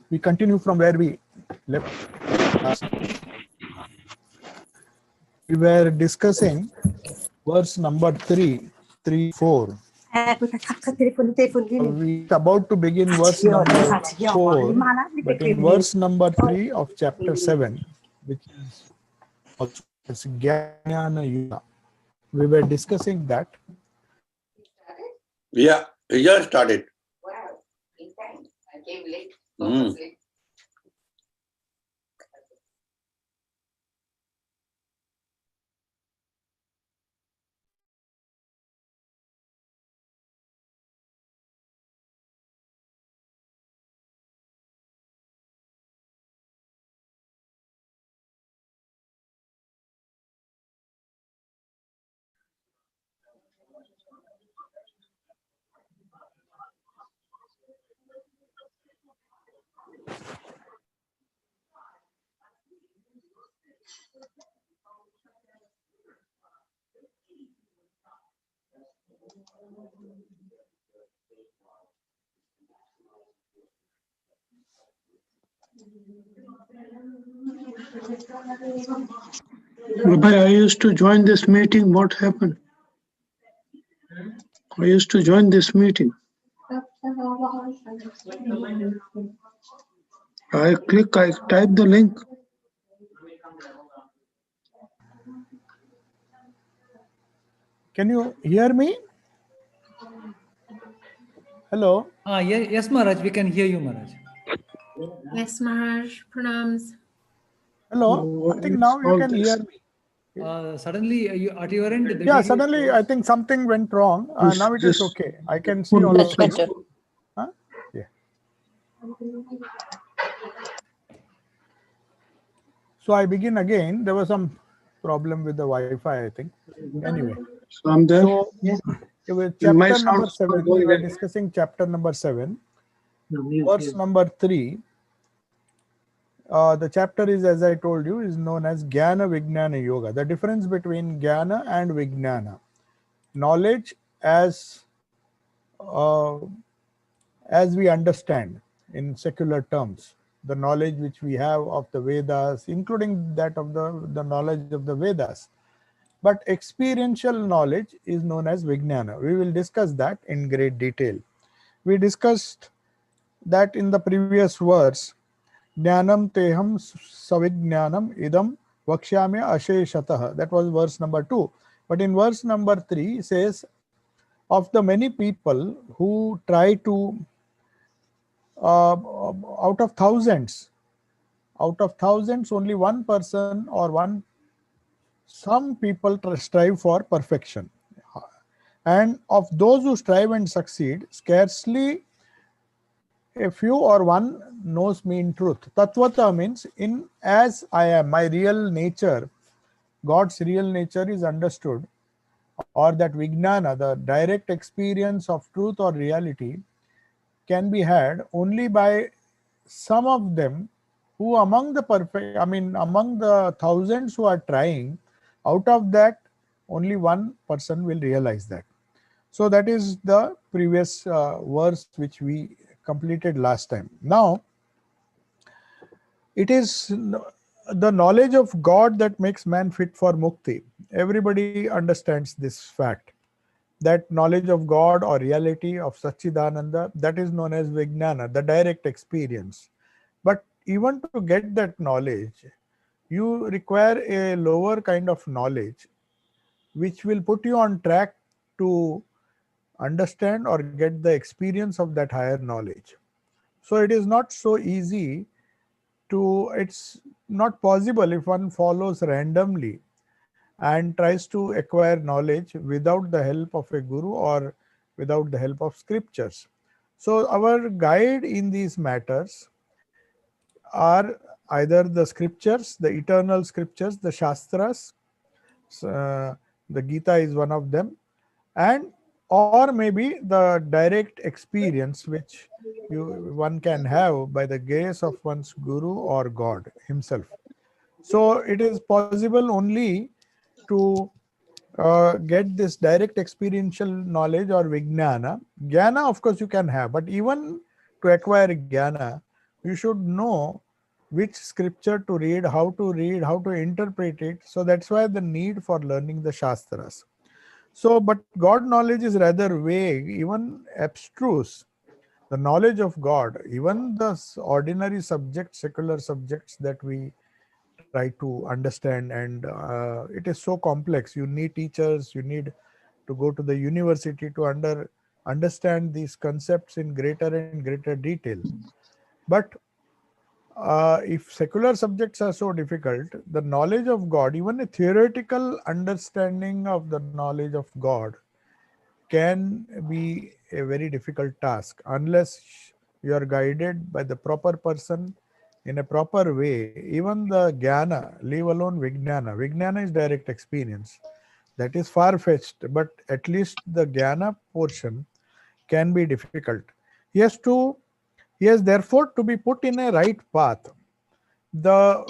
We continue from where we left last. We were discussing verse number 3, 3, 4. We about to begin verse number 4, but in verse number 3 of chapter 7, which is also Jnana Yuga, we were discussing that. Yeah, we just started. Wow, in time. I came late. I used to join this meeting. What happened? I used to join this meeting. I type the link. Can you hear me? Hello? Yes, Maharaj, we can hear you, Maharaj. Yes, Maharaj, pranams. Hello? I think now you can hear me. Suddenly, at your end, Yeah, suddenly I think something went wrong. Now it is okay. I can see all of you. Huh? Yeah. So I begin again. There was some problem with the Wi-Fi, I think. Anyway. So I'm there. So chapter number 7, we were discussing chapter number 7, verse number 3. The chapter is, as I told you, is known as Jnana Vijnana Yoga. The difference between Jnana and Vijnana. Knowledge as we understand in secular terms, the knowledge which we have of the Vedas, including that of the knowledge of the Vedas. But experiential knowledge is known as Vijnana. We will discuss that in great detail. We discussed that in the previous verse, Jnanam teham savijnanam idam vakshyamya asheshatah. That was verse number 2. But in verse number 3 says, of the many people who try to, out of thousands, only one person or some people strive for perfection. And of those who strive and succeed, scarcely a few or one knows me in truth. Tattvata means in as I am, my real nature, God's real nature is understood, or that Vijnana, the direct experience of truth or reality, can be had only by some of them who among the thousands who are trying, out of that only one person will realize that. So that is the previous verse which we completed last time. Now, it is the knowledge of God that makes man fit for mukti. Everybody understands this fact, that knowledge of God or reality of Satchidananda, that is known as Vijnana, the direct experience. But even to get that knowledge, you require a lower kind of knowledge, which will put you on track to understand or get the experience of that higher knowledge. So it is not so easy it's not possible if one follows randomly and tries to acquire knowledge without the help of a guru or without the help of scriptures. So our guide in these matters are either the scriptures, the eternal scriptures, the Shastras, the Gita is one of them, and or maybe the direct experience which one can have by the grace of one's guru or God himself. So it is possible only to get this direct experiential knowledge or Vijnana. Jnana, of course, you can have, but even to acquire Jnana, You should know which scripture to read, how to interpret it. So that's why the need for learning the Shastras. So, but God knowledge is rather vague, even abstruse. The knowledge of God, even the ordinary subjects, secular subjects that we try to understand, and it is so complex. You need teachers, you need to go to the university to understand these concepts in greater and greater detail. But if secular subjects are so difficult, the knowledge of God, even a theoretical understanding of the knowledge of God, can be a very difficult task unless you are guided by the proper person in a proper way. Even the jnana, leave alone vijnana. Vijnana is direct experience. That is far-fetched, but at least the jnana portion can be difficult. He has to, he has therefore to be put in a right path. The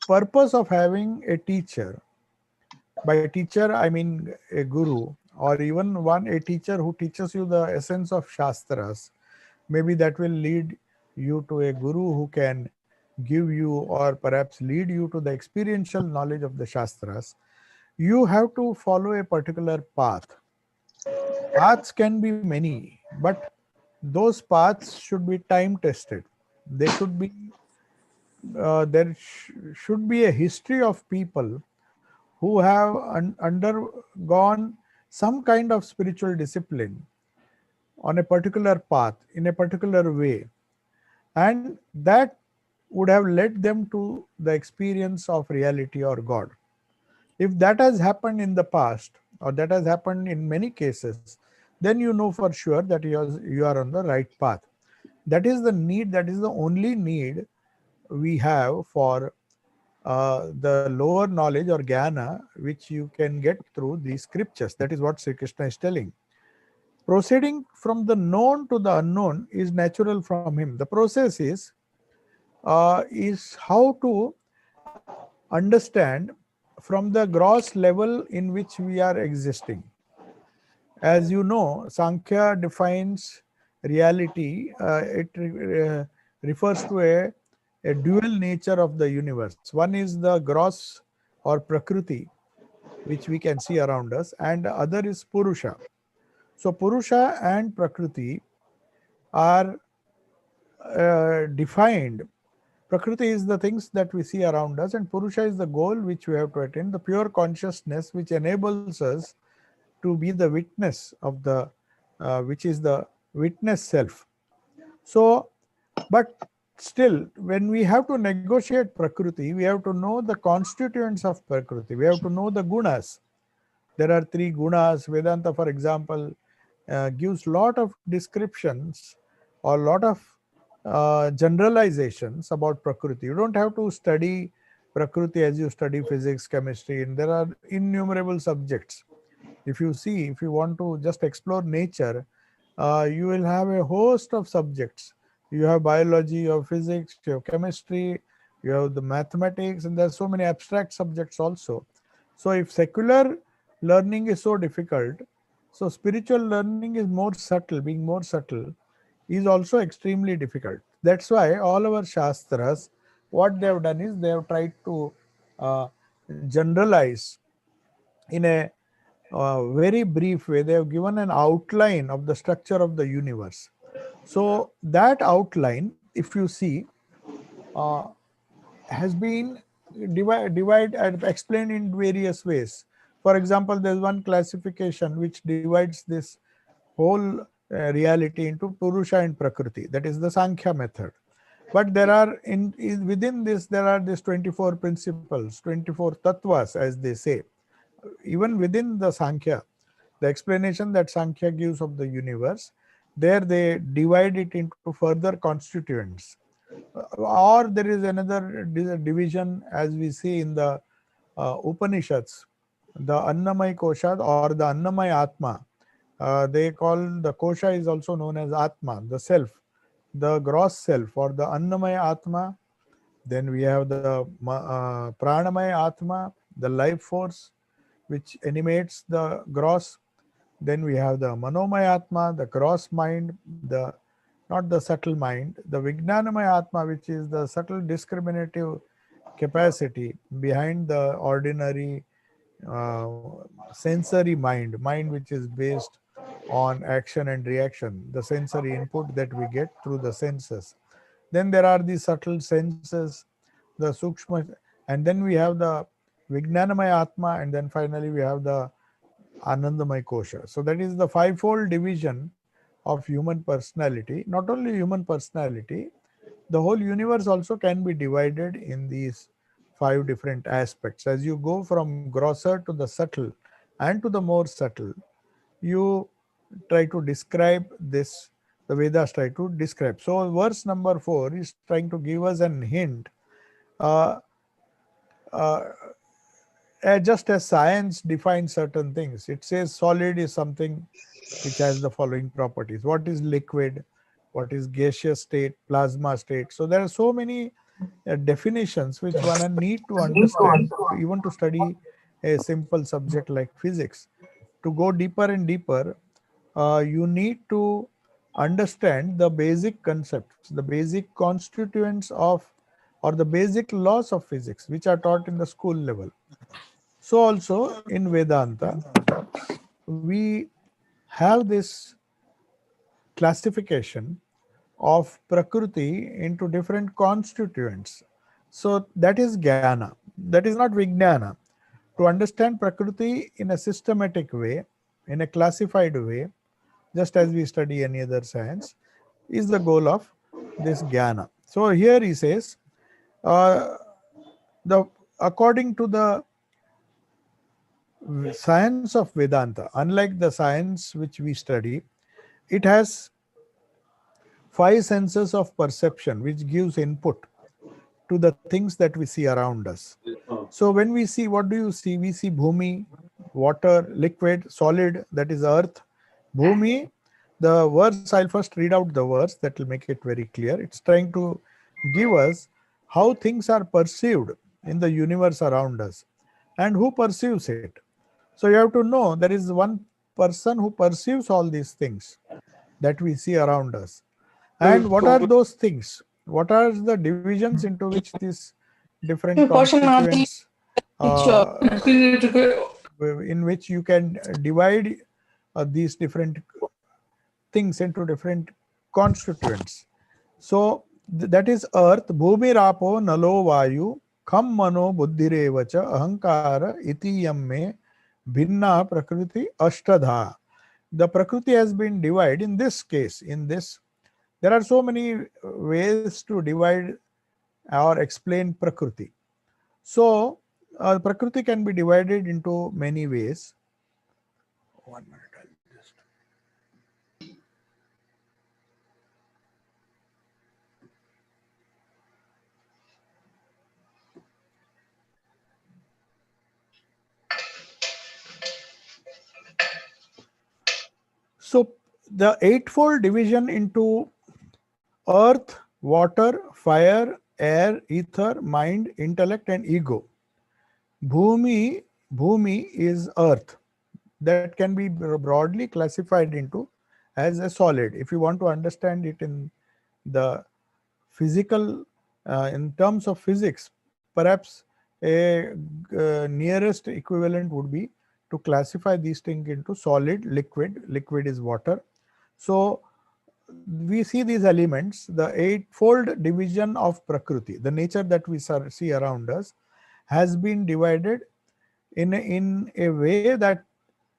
purpose of having a teacher, by teacher I mean a guru, or even a teacher who teaches you the essence of Shastras, maybe that will lead you to a guru who can give you or perhaps lead you to the experiential knowledge of the Shastras. You have to follow a particular path. Paths can be many, but those paths should be time tested. They should be, should be a history of people who have undergone some kind of spiritual discipline on a particular path in a particular way, and that would have led them to the experience of reality or God. If that has happened in the past, or that has happened in many cases, then you know for sure that you are on the right path. That is the need, that is the only need we have for the lower knowledge or jnana, which you can get through these scriptures. That is what Sri Krishna is telling. Proceeding from the known to the unknown is natural from him. The process is how to understand from the gross level in which we are existing. As you know, Sankhya defines reality. It refers to a dual nature of the universe. One is the gross or Prakriti, which we can see around us, and the other is Purusha. So Purusha and Prakriti are defined. Prakriti is the things that we see around us, and Purusha is the goal which we have to attain, the pure consciousness which enables us to be the witness of the, which is the witness self. So, but still, when we have to negotiate Prakriti, we have to know the constituents of Prakriti. We have to know the gunas. There are three gunas. Vedanta, for example, gives lot of descriptions or lot of generalizations about Prakriti. You don't have to study Prakriti as you study physics, chemistry, and there are innumerable subjects. If you see, if you want to just explore nature, you will have a host of subjects. You have biology, you have physics, you have chemistry, you have the mathematics, and there are so many abstract subjects also. So if secular learning is so difficult, so spiritual learning is more subtle, being more subtle, is also extremely difficult. That's why all our Shastras, what they have done is they have tried to uh, generalize in a very brief way. They have given an outline of the structure of the universe. So that outline, if you see, uh, has been divide and explained in various ways. For example, there's one classification which divides this whole reality into Purusha and Prakriti. That is the Sankhya method. But there are within this there are these 24 principles, 24 tattvas, as they say. Even within the Sankhya, the explanation that Sankhya gives of the universe, there they divide it into further constituents. Or there is another division, as we see in the Upanishads, the Annamay Kosha or the Annamay Atma. They call the Kosha is also known as Atma, the self, the gross self, or the Annamay Atma. Then we have the Pranamay Atma, the life force, which animates the gross. Then we have the Manomaya Atma, the gross mind, the not the subtle mind. The Vijnanamaya Atma, which is the subtle discriminative capacity behind the ordinary uh, sensory mind, mind which is based on action and reaction, the sensory input that we get through the senses. Then there are the subtle senses, the sukshma, and then we have the Vijnanamaya Atma, and then finally we have the Anandamaya Kosha. So that is the fivefold division of human personality. Not only human personality, the whole universe also can be divided in these five different aspects. As you go from grosser to the subtle and to the more subtle, you try to describe this, the Vedas try to describe. So verse number 4 is trying to give us an hint. Uh, uh, just as science defines certain things, it says solid is something which has the following properties. What is liquid? What is gaseous state, plasma state? So there are so many definitions which one need to understand, even to study a simple subject like physics. To go deeper and deeper, you need to understand the basic concepts, the basic constituents of, or the basic laws of physics, which are taught in the school level. So also in Vedanta, we have this classification of Prakriti into different constituents. So that is Jnana. That is not Vijnana. To understand Prakriti in a systematic way, in a classified way, just as we study any other science, is the goal of this Jnana. So here he says, uh, the according to the science of Vedanta, unlike the science which we study, it has five senses of perception which gives input to the things that we see around us. So when we see, what do you see? We see Bhumi, water, liquid, solid, that is earth. Bhumi, the verse, I'll first read out the verse that will make it very clear. It's trying to give us how things are perceived in the universe around us and who perceives it. So you have to know there is one person who perceives all these things that we see around us. And what are those things? What are the divisions into which these different constituents, uh, in which you can divide these different things into different constituents? So that is earth, bhumi rapo nalo vayu, kham mano buddhirevacha ahankara iti yamme bhinna prakriti ashtadha. The prakriti has been divided in this case, in this. There are so many ways to divide or explain Prakriti. So, Prakriti can be divided into many ways. 1 minute, I'll just. So, the eightfold division into earth, water, fire, air, ether, mind, intellect, and ego. Bhumi is earth. That can be broadly classified into as a solid. If you want to understand it in the physical, in terms of physics, perhaps a nearest equivalent would be to classify these things into solid, liquid. Liquid is water. So we see these elements, the eightfold division of Prakriti, the nature that we see around us, has been divided in a way that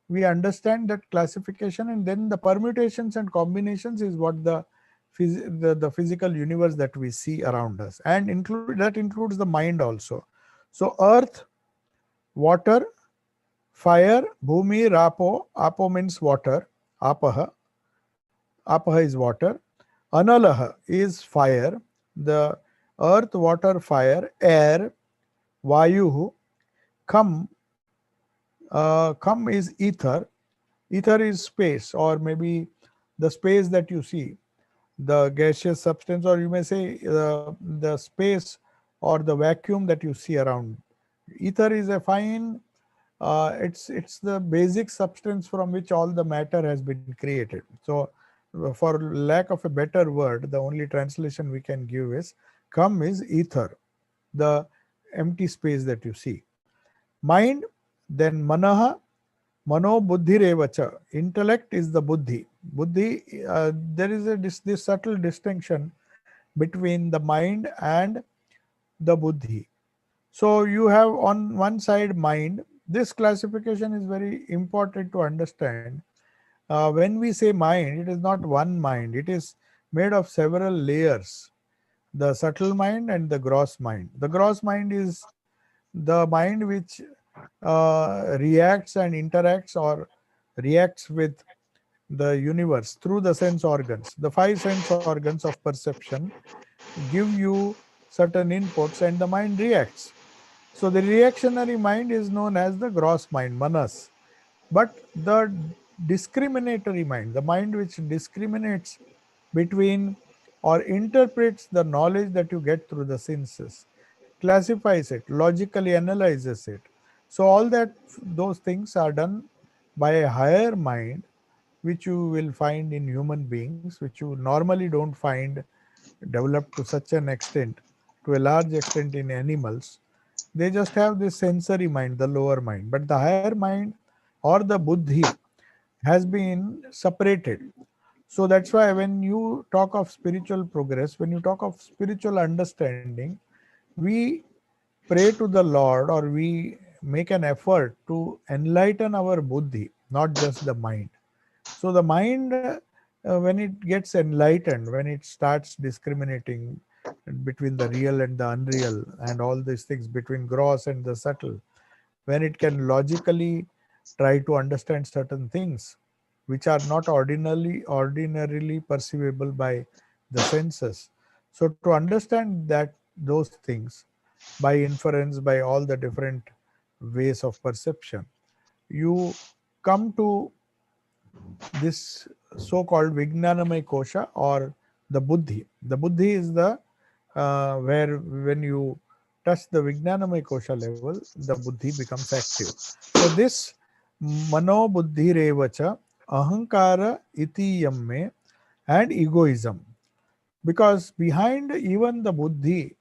we understand that classification, and then the permutations and combinations is what the physical universe that we see around us, and that includes the mind also. So earth, water, fire, bhumi, apo means water, apaha is water, analaha is fire, the earth, water, fire, air, vayu, kham, kham is ether. Ether is space, or maybe the space that you see, the gaseous substance, or you may say the space or the vacuum that you see around. Ether is a fine, it's the basic substance from which all the matter has been created. So For lack of a better word, the only translation we can give is come is ether, the empty space that you see. Mind, then manaha, mano buddhi revacha. Intellect is the buddhi. Buddhi, there is this subtle distinction between the mind and the buddhi. So you have on one side mind. This classification is very important to understand. When we say mind, it is not one mind. It is made of several layers. The subtle mind and the gross mind. The gross mind is the mind which reacts and interacts or reacts with the universe through the sense organs. The five sense organs of perception give you certain inputs and the mind reacts. So the reactionary mind is known as the gross mind, manas. But the discriminatory mind, the mind which discriminates between or interprets the knowledge that you get through the senses, classifies it, logically analyzes it. So all that, those things are done by a higher mind, which you will find in human beings, which you normally don't find developed to such an extent, to a large extent in animals. They just have this sensory mind, the lower mind. But the higher mind or the buddhi has been separated. So that's why when you talk of spiritual progress, when you talk of spiritual understanding, we pray to the Lord or we make an effort to enlighten our buddhi, not just the mind. So the mind, when it gets enlightened, when it starts discriminating between the real and the unreal and all these things, between gross and the subtle, when it can logically try to understand certain things which are not ordinarily perceivable by the senses. So to understand that those things by inference, by all the different ways of perception, you come to this so-called Vijnanamay Kosha or the Buddhi. The Buddhi is the where when you touch the Vijnanamay Kosha level, the Buddhi becomes active. So this Mano Buddhi Revacha, Ahankara Iti Yamme and egoism. Because behind even the Buddhi,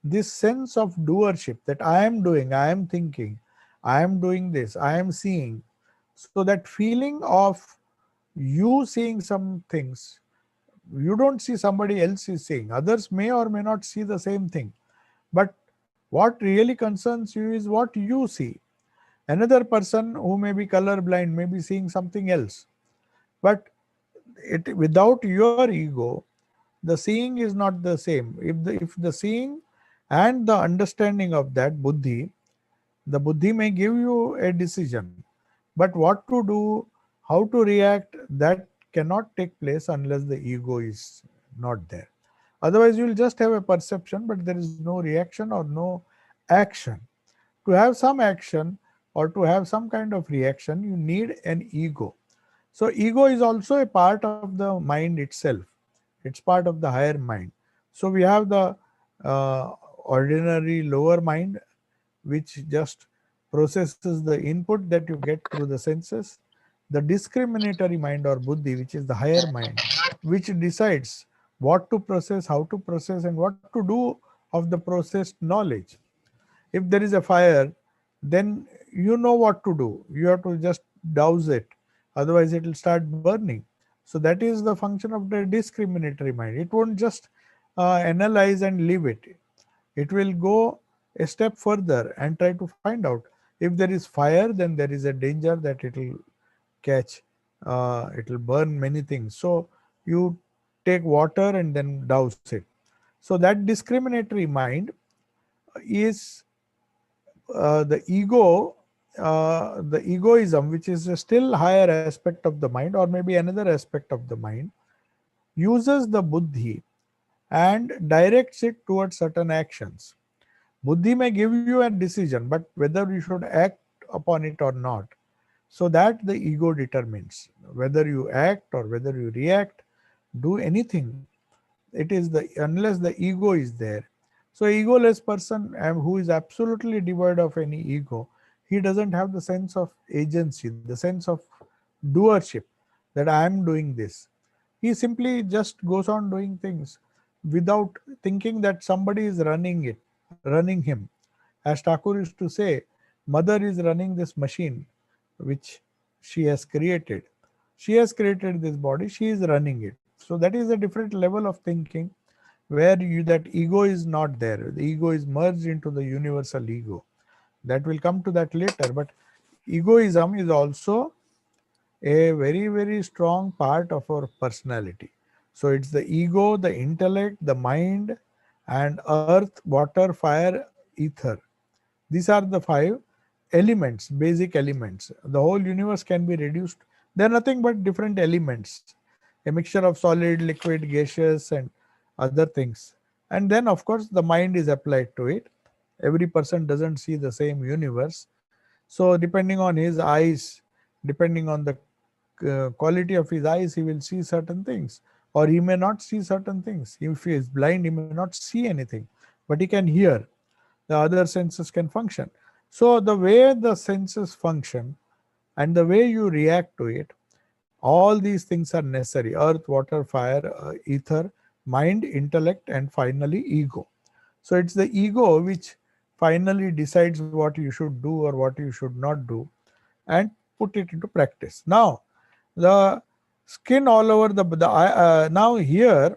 this sense of doership that I am doing, I am thinking, I am doing this, I am seeing. So that feeling of you seeing some things, you don't see, somebody else is seeing. Others may or may not see the same thing. But what really concerns you is what you see. Another person who may be colorblind may be seeing something else. But without your ego, the seeing is not the same. If the seeing and the understanding of that buddhi, the buddhi may give you a decision, but what to do, how to react, that cannot take place unless the ego is not there. Otherwise, you will just have a perception, but there is no reaction or no action. To have some action or to have some kind of reaction, you need an ego. So ego is also a part of the mind itself. It's part of the higher mind. So we have the ordinary lower mind, which just processes the input that you get through the senses. The discriminatory mind or buddhi, which is the higher mind, which decides what to process, how to process, and what to do of the processed knowledge. If there is a fire, then you know what to do. You have to just douse it, otherwise it will start burning. So that is the function of the discriminatory mind. It won't just analyze and leave it. It will go a step further and try to find out. If there is fire, then there is a danger that it will catch, it will burn many things. So you take water and then douse it. So that discriminatory mind is the ego, the egoism, which is a still higher aspect of the mind, or maybe another aspect of the mind, uses the buddhi and directs it towards certain actions. Buddhi may give you a decision, but whether you should act upon it or not, so that the ego determines whether you act or whether you react, do anything. It is the unless the ego is there. So egoless person who is absolutely devoid of any ego, he doesn't have the sense of agency, the sense of doership, that I am doing this. He simply just goes on doing things without thinking that somebody is running him. As Thakur used to say, mother is running this machine which she has created. She has created this body, she is running it. So that is a different level of thinking where that ego is not there. The ego is merged into the universal ego. That will come to that later. But egoism is also a very, very strong part of our personality. So it's the ego, the intellect, the mind, and earth, water, fire, ether. These are the five elements, basic elements. The whole universe can be reduced. They are nothing but different elements, a mixture of solid, liquid, gaseous, and other things. And then, of course, the mind is applied to it. Every person doesn't see the same universe. So, depending on his eyes, depending on the quality of his eyes, he will see certain things, or he may not see certain things. If he is blind, he may not see anything, but he can hear. The other senses can function. So the way the senses function and the way you react to it, all these things are necessary: earth, water, fire, ether, mind, intellect, and finally ego. So it's the ego which finally decides what you should do or what you should not do, and put it into practice. Now the skin all over now here,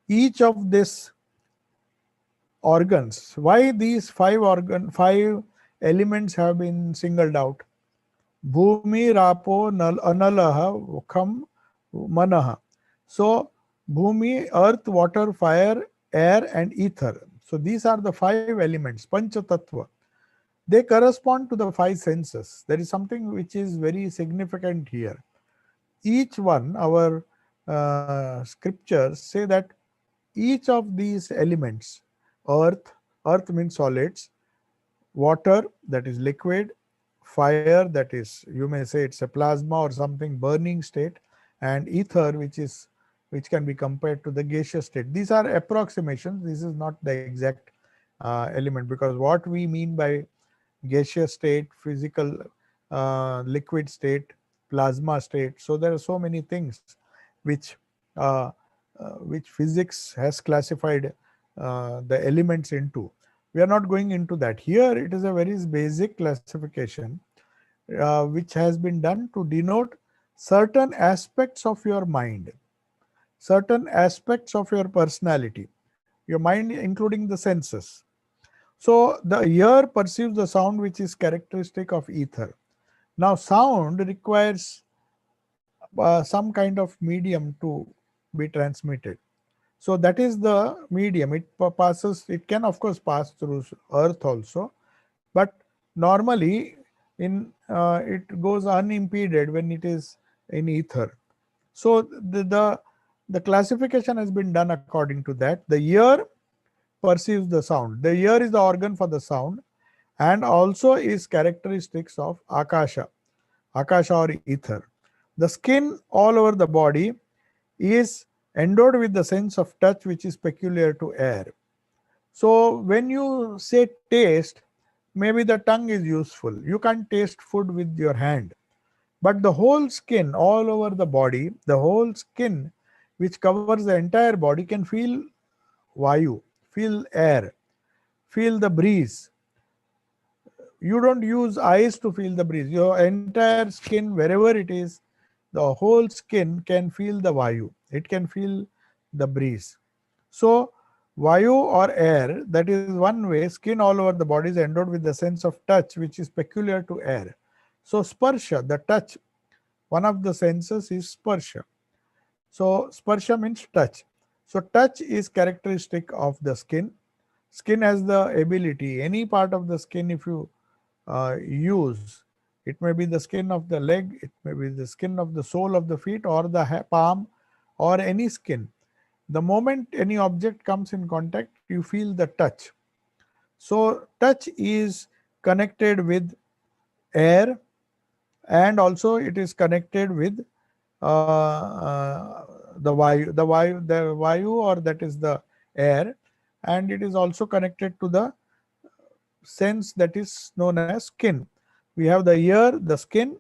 each of this organs, why these five elements have been singled out: bhumi, rapo, analaha, kham, manaha. So bhumi, earth, water, fire, air, and ether. So these are the five elements, pancha tattva. They correspond to the five senses. There is something which is very significant here. Each one, our scriptures say that each of these elements, earth, earth means solids, water, that is liquid, fire, that is, you may say it's a plasma or something, burning state, and ether, which can be compared to the gaseous state. These are approximations. This is not the exact element, because what we mean by gaseous state, physical, liquid state, plasma state. So there are so many things which uh, which physics has classified the elements into. We are not going into that. Here it is a very basic classification which has been done to denote certain aspects of your mind, certain aspects of your personality, your mind including the senses. So the ear perceives the sound which is characteristic of ether. Now sound requires some kind of medium to be transmitted. So that is the medium. It can of course pass through earth also, but normally it goes unimpeded when it is in ether. So the classification has been done according to that. The ear perceives the sound. The ear is the organ for the sound, and also is characteristics of akasha or ether. The skin all over the body is endowed with the sense of touch, which is peculiar to air. So when you say taste, maybe the tongue is useful. You can't taste food with your hand. But the whole skin all over the body, the whole skin which covers the entire body, can feel vayu, feel air, feel the breeze. You don't use eyes to feel the breeze. Your entire skin, wherever it is, the whole skin can feel the vayu. It can feel the breeze. So vayu or air, that is one way. Skin all over the body is endowed with the sense of touch, which is peculiar to air. So sparsha, the touch, one of the senses is sparsha. So sparsha means touch. So touch is characteristic of the skin. Skin has the ability, any part of the skin, if you use, it may be the skin of the leg, it may be the skin of the sole of the feet, or the palm, or any skin. The moment any object comes in contact, you feel the touch. So touch is connected with air, and also it is connected with the vayu, or that is the air, and it is also connected to the sense that is known as skin. We have the ear, the skin,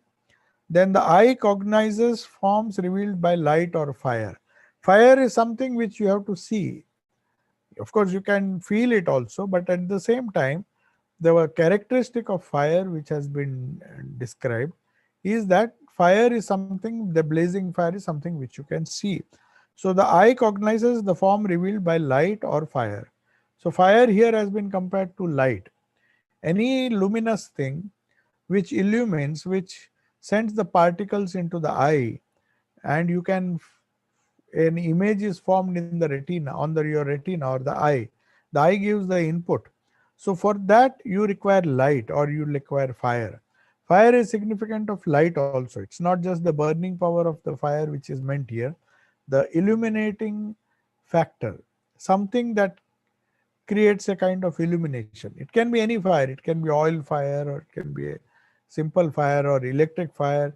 Then the eye cognizes forms revealed by light or fire. Fire is something which you have to see. Of course, you can feel it also, but at the same time, the characteristic of fire which has been described is that fire is something, the blazing fire is something which you can see. So the eye cognizes the form revealed by light or fire. So fire here has been compared to light. Any luminous thing which illumines, which sends the particles into the eye, and you can, an image is formed in the retina, on your retina or the eye. The eye gives the input. So for that you require light or you require fire. Fire is significant of light also. It's not just the burning power of the fire which is meant here. The illuminating factor, something that creates a kind of illumination. It can be any fire. It can be oil fire, or it can be a simple fire or electric fire.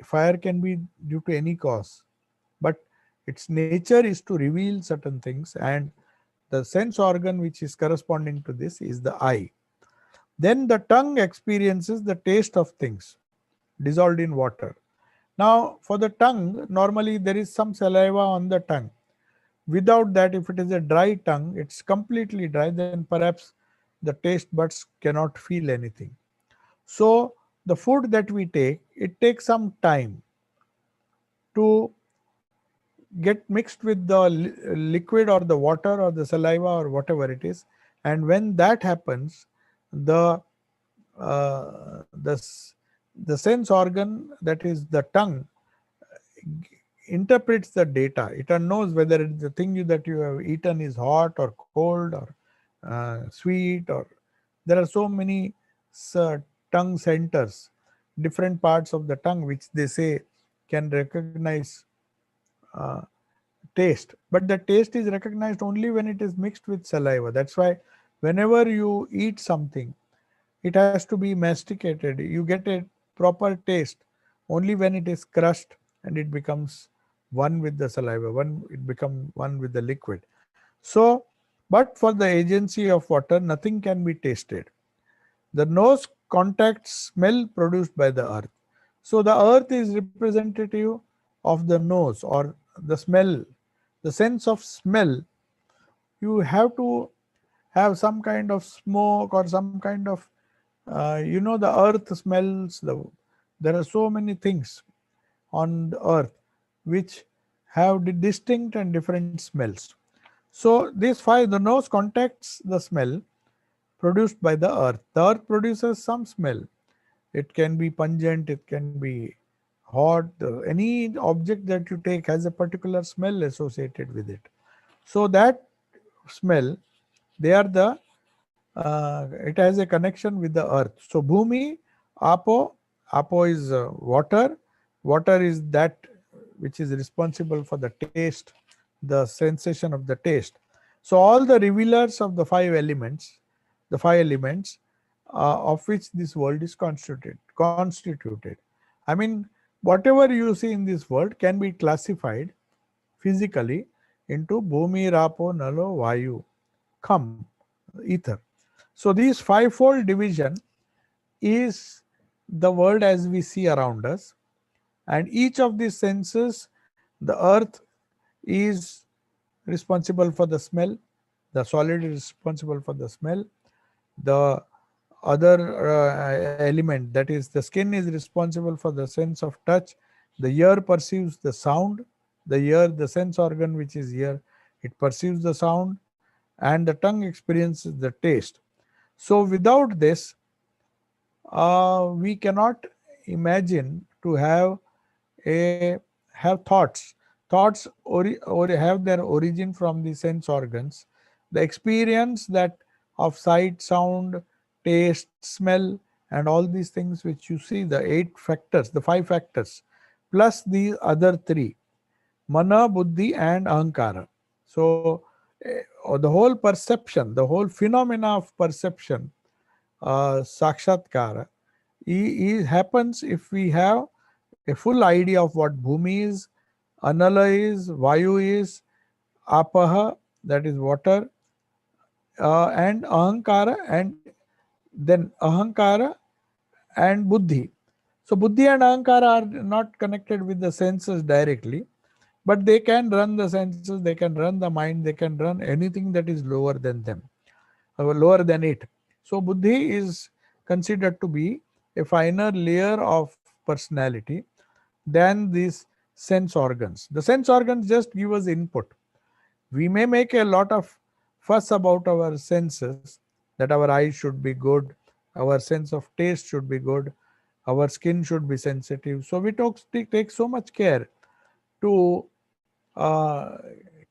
Fire can be due to any cause, but its nature is to reveal certain things, and the sense organ which is corresponding to this is the eye. Then the tongue experiences the taste of things dissolved in water. Now for the tongue, normally there is some saliva on the tongue. Without that, if it is a dry tongue, it's completely dry, then perhaps the taste buds cannot feel anything. So the food that we take, it takes some time to get mixed with the liquid or the water or the saliva or whatever it is. And when that happens, the the sense organ, that is the tongue, interprets the data. It knows whether the thing that you have eaten is hot or cold or sweet, or there are so many tongue centers, different parts of the tongue which they say can recognize uh, taste. But the taste is recognized only when it is mixed with saliva. That's why whenever you eat something, it has to be masticated. You get a proper taste only when it is crushed and it becomes one with the saliva, it becomes one with the liquid. So, but for the agency of water, nothing can be tasted. The nose contacts smell produced by the earth. So the earth is representative of the nose or the smell, the sense of smell. You have to have some kind of smoke or some kind of, the earth smells. There are so many things on the earth which have the distinct and different smells. So these five, the nose contacts the smell produced by the earth. The earth produces some smell. It can be pungent, it can be hot. Any object that you take has a particular smell associated with it. So that smell, they are the, it has a connection with the earth. So Bhumi, Apo is water. Water is that which is responsible for the taste, the sensation of the taste. So all the revealers of the five elements of which this world is constituted. I mean, whatever you see in this world can be classified physically into Bhumi, Rapo, Nalo, Vayu, Kham, ether. So these fivefold division is the world as we see around us, and each of these senses, the earth is responsible for the smell, the solid is responsible for the smell, the other element, that is the skin, is responsible for the sense of touch, the ear perceives the sound, the sense organ which is ear, it perceives the sound, and the tongue experiences the taste. So without this, we cannot imagine to have thoughts. Thoughts or have their origin from the sense organs. The experience that of sight, sound, taste, smell, and all these things which you see, the 8 factors, the 5 factors, plus the other 3, mana, buddhi, and ahankara. So the whole perception, the whole phenomena of perception, sakshatkara, happens if we have a full idea of what Bhumi is, Anala is, Vayu is, Apaha, that is water, and Ahankara, and then Ahankara and Buddhi. So buddhi and ahankara are not connected with the senses directly, but they can run the senses, they can run the mind, they can run anything that is lower than them, lower than it. So buddhi is considered to be a finer layer of personality than these sense organs. The sense organs just give us input. We may make a lot of fuss about our senses, that our eyes should be good, our sense of taste should be good, our skin should be sensitive. So we take so much care to uh,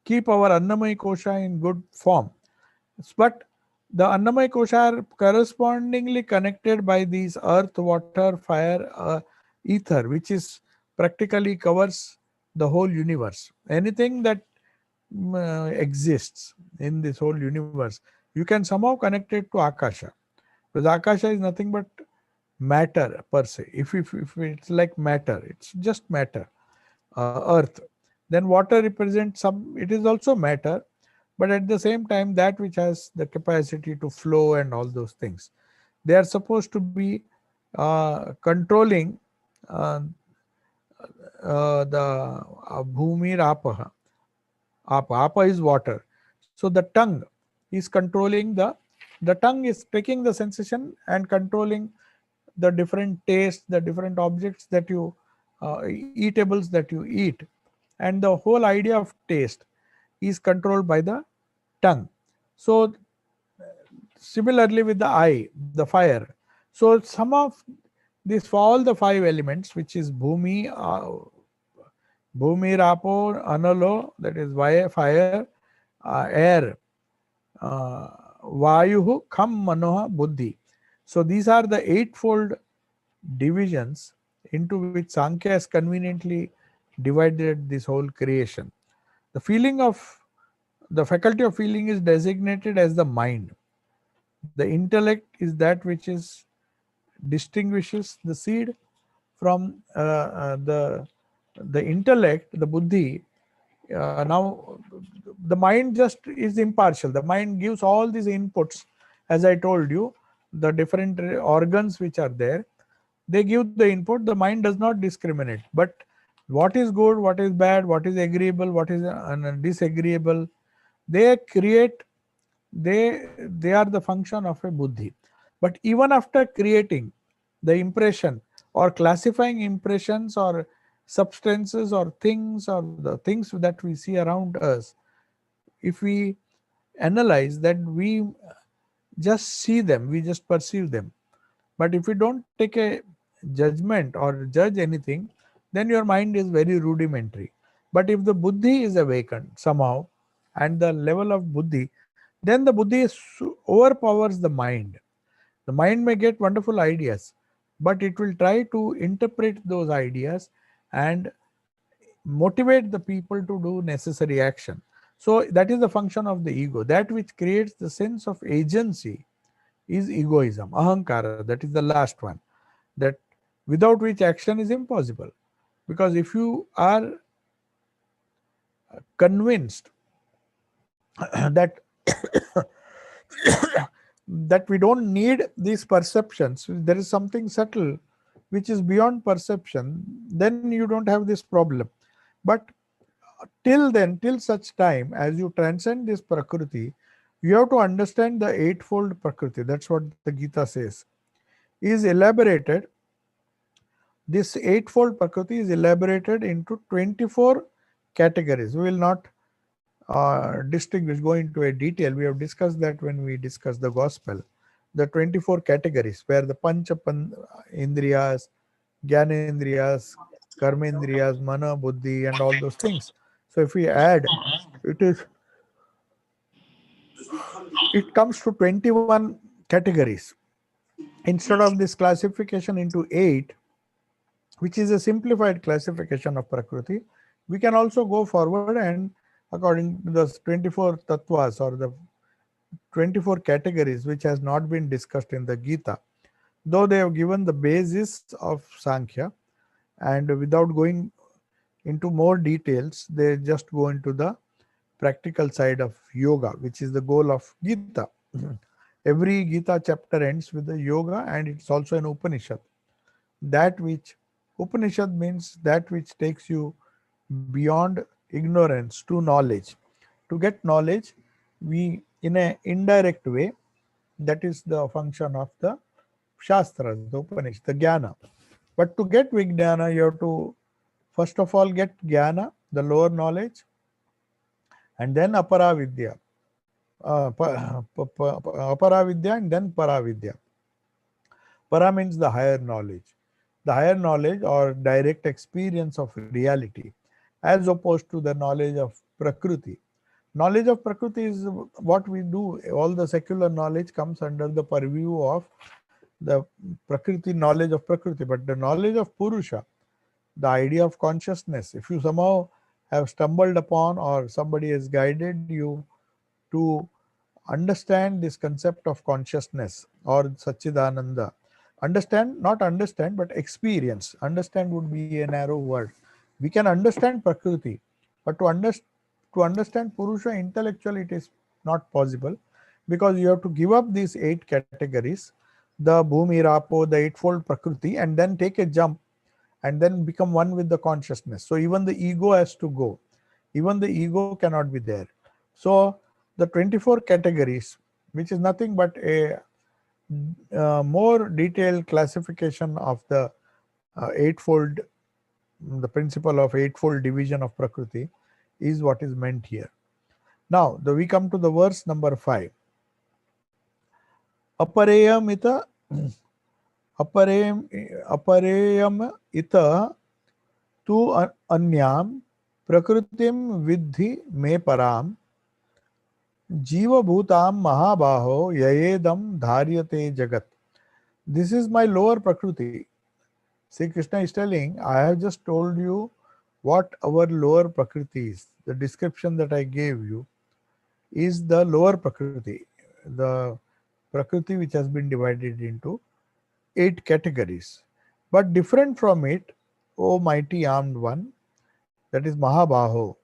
keep our Annamaya Kosha in good form. But the Annamaya Kosha are correspondingly connected by these earth, water, fire, ether, which is practically covers the whole universe. Anything that exists in this whole universe, you can somehow connect it to Akasha. Because Akasha is nothing but matter per se. If it's like matter, it's just matter. Earth. Then water represents some, it is also matter, but at the same time, that which has the capacity to flow and all those things. They are supposed to be controlling uh, the Bhumi Rapaha. Apa is water. So the tongue is controlling the tongue is taking the sensation and controlling the different tastes, the different objects that you eatables that you eat, and the whole idea of taste is controlled by the tongue. So similarly with the eye, the fire. So some of these, for all the five elements, which is bhumi, rapo, analo, that is fire, air, vayuhu, kham, manoha, buddhi. So these are the eightfold divisions into which Sankhya has conveniently divided this whole creation. The feeling of the faculty of feeling is designated as the mind. The intellect is that which is distinguishes the seed from the intellect, the buddhi. Now the mind just is impartial. The mind gives all these inputs, as I told you, the different organs which are there. They give the input. The mind does not discriminate. But what is good, what is bad, what is agreeable, what is disagreeable, they create. They are the function of a buddhi. But even after creating the impression or classifying impressions or substances or things or the things that we see around us, if we analyze that, we just see them, we just perceive them. But if you don't take a judgment or judge anything, then your mind is very rudimentary. But if the buddhi is awakened somehow, and the level of buddhi, then the buddhi overpowers the mind. The mind may get wonderful ideas, but it will try to interpret those ideas and motivate the people to do necessary action. So that is the function of the ego. That which creates the sense of agency is egoism, ahankara. That is the last one. That without which action is impossible. Because if you are convinced that that we don't need these perceptions, there is something subtle which is beyond perception, then you don't have this problem. But till then, till such time as you transcend this prakriti, you have to understand the eightfold prakriti. That's what the Gita says. Is elaborated. This eightfold prakriti is elaborated into 24 categories. We will not distinguish, go into a detail. We have discussed that when we discussed the gospel. The 24 categories where the pancha indriyas, jnanendriyas, karmendriyas, mana, buddhi, and all those things. So if we add, it comes to 21 categories. Instead of this classification into 8, which is a simplified classification of Prakriti, we can also go forward and according to the 24 tattvas or the 24 categories which has not been discussed in the Gita, though they have given the basis of Sankhya, and without going into more details, they just go into the practical side of yoga, which is the goal of Gita. Every Gita chapter ends with the yoga, and it's also an Upanishad. that which Upanishad means that which takes you beyond ignorance to knowledge. To get knowledge, we in an indirect way, that is the function of the Shastras, the Upanishad, the Jnana. But to get Vijnana, you have to first of all get Jnana, the lower knowledge, and then Aparavidya. Aparavidya and then Paravidya. Para means the higher knowledge. The higher knowledge or direct experience of reality, as opposed to the knowledge of Prakriti. Knowledge of Prakriti is what we do. All the secular knowledge comes under the purview of the Prakriti, knowledge of Prakriti. But the knowledge of Purusha, the idea of consciousness, if you somehow have stumbled upon or somebody has guided you to understand this concept of consciousness or Satchidananda, understand, not understand, but experience. Understand would be a narrow word. We can understand Prakriti, but to understand Purusha intellectually, it is not possible, because you have to give up these 8 categories, the Bhumi, Rapo, the eightfold Prakriti, and then take a jump and then become one with the consciousness. So even the ego has to go. Even the ego cannot be there. So the 24 categories, which is nothing but a more detailed classification of the eightfold, the principle of eightfold division of Prakriti, is what is meant here. Now, we come to the verse number 5. Apareyam ita apareyam ita tu anyam prakritim vidhi me param jiva bhutam mahabaho yayedam dharyate jagat. This is my lower Prakriti. Sri Krishna is telling, I have just told you what our lower Prakriti is. The description that I gave you is the lower Prakriti, the Prakriti which has been divided into 8 categories. But different from it, O mighty armed one, that is Mahabaho,